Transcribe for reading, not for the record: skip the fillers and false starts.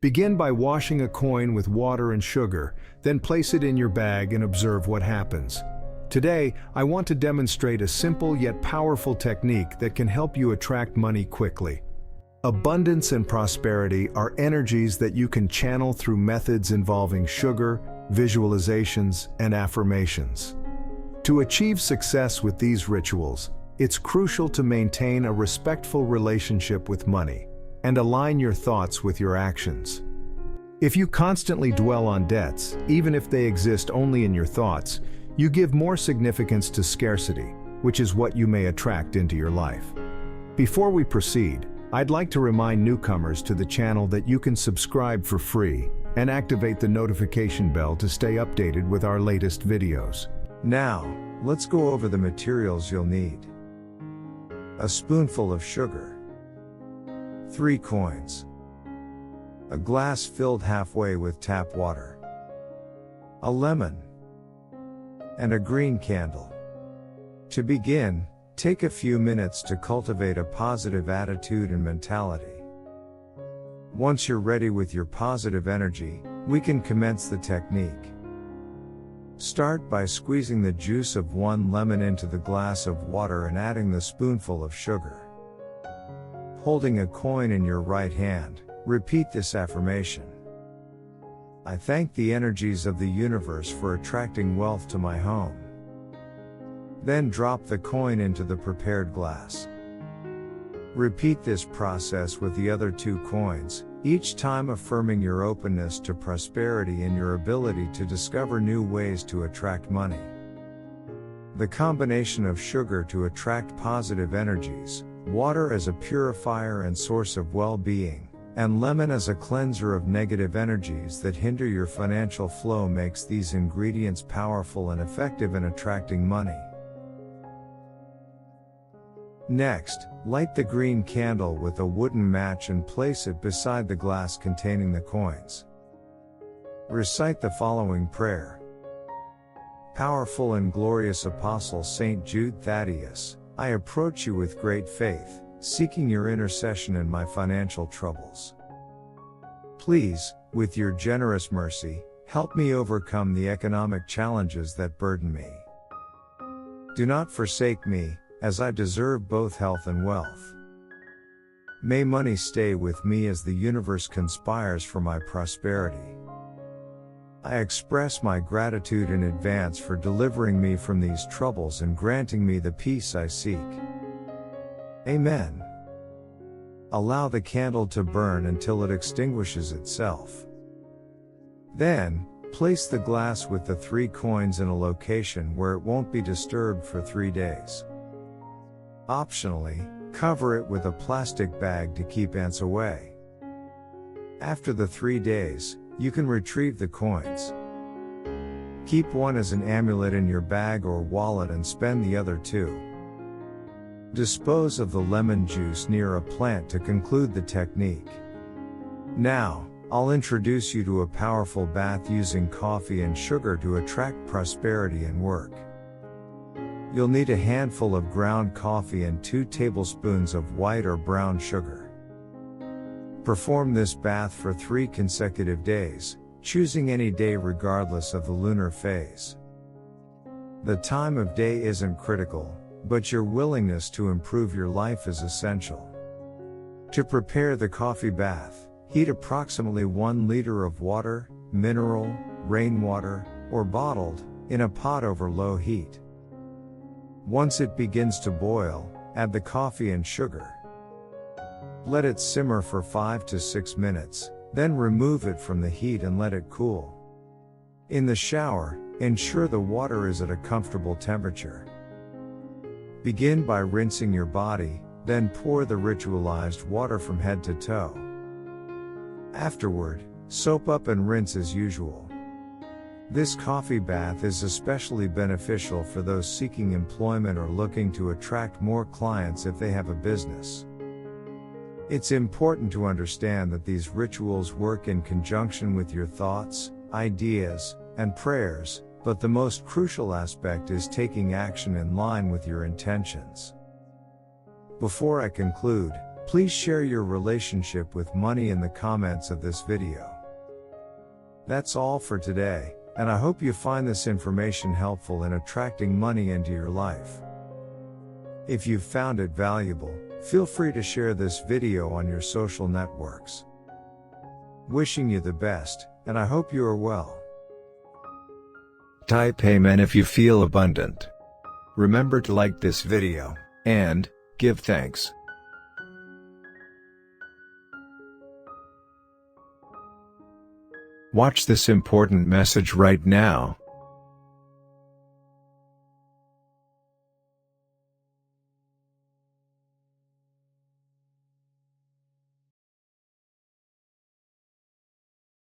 Begin by washing a coin with water and sugar, then place it in your bag and observe what happens. Today, I want to demonstrate a simple yet powerful technique that can help you attract money quickly. Abundance and prosperity are energies that you can channel through methods involving sugar, visualizations, and affirmations. To achieve success with these rituals, it's crucial to maintain a respectful relationship with money and align your thoughts with your actions. If you constantly dwell on debts, even if they exist only in your thoughts, you give more significance to scarcity, which is what you may attract into your life. Before we proceed, I'd like to remind newcomers to the channel that you can subscribe for free and activate the notification bell to stay updated with our latest videos. Now, let's go over the materials you'll need. A spoonful of sugar, 3 coins, a glass filled halfway with tap water, a lemon, and a green candle. To begin, take a few minutes to cultivate a positive attitude and mentality. Once you're ready with your positive energy, we can commence the technique. Start by squeezing the juice of 1 lemon into the glass of water and adding the spoonful of sugar. Holding a coin in your right hand, repeat this affirmation. I thank the energies of the universe for attracting wealth to my home. Then drop the coin into the prepared glass. Repeat this process with the other 2 coins, each time affirming your openness to prosperity and your ability to discover new ways to attract money. The combination of sugar to attract positive energies, water as a purifier and source of well-being, and lemon as a cleanser of negative energies that hinder your financial flow makes these ingredients powerful and effective in attracting money. Next, light the green candle with a wooden match and place it beside the glass containing the coins. Recite the following prayer. Powerful and glorious Apostle St. Jude Thaddeus, I approach you with great faith, seeking your intercession in my financial troubles. Please, with your generous mercy, help me overcome the economic challenges that burden me. Do not forsake me, as I deserve both health and wealth. May money stay with me as the universe conspires for my prosperity. I express my gratitude in advance for delivering me from these troubles and granting me the peace I seek. Amen. Allow the candle to burn until it extinguishes itself. Then, place the glass with the 3 coins in a location where it won't be disturbed for 3 days. Optionally, cover it with a plastic bag to keep ants away. After the 3 days, you can retrieve the coins. Keep one as an amulet in your bag or wallet and spend the other 2. Dispose of the lemon juice near a plant to conclude the technique. Now, I'll introduce you to a powerful bath using coffee and sugar to attract prosperity and work. You'll need a handful of ground coffee and 2 tablespoons of white or brown sugar. Perform this bath for 3 consecutive days, choosing any day regardless of the lunar phase. The time of day isn't critical, but your willingness to improve your life is essential. To prepare the coffee bath, heat approximately 1 liter of water, mineral, rainwater, or bottled, in a pot over low heat. Once it begins to boil, add the coffee and sugar. Let it simmer for 5 to 6 minutes, then remove it from the heat and let it cool. In the shower, ensure the water is at a comfortable temperature. Begin by rinsing your body, then pour the ritualized water from head to toe. Afterward, soap up and rinse as usual. This coffee bath is especially beneficial for those seeking employment or looking to attract more clients if they have a business. It's important to understand that these rituals work in conjunction with your thoughts, ideas, and prayers, but the most crucial aspect is taking action in line with your intentions. Before I conclude, Please share your relationship with money in the comments of this video. That's all for today, and I hope you find this information helpful in attracting money into your life. If you found it valuable, feel free to share this video on your social networks. Wishing you the best, and I hope you are well. Type Amen if you feel abundant. Remember to like this video, and give thanks. Watch this important message right now.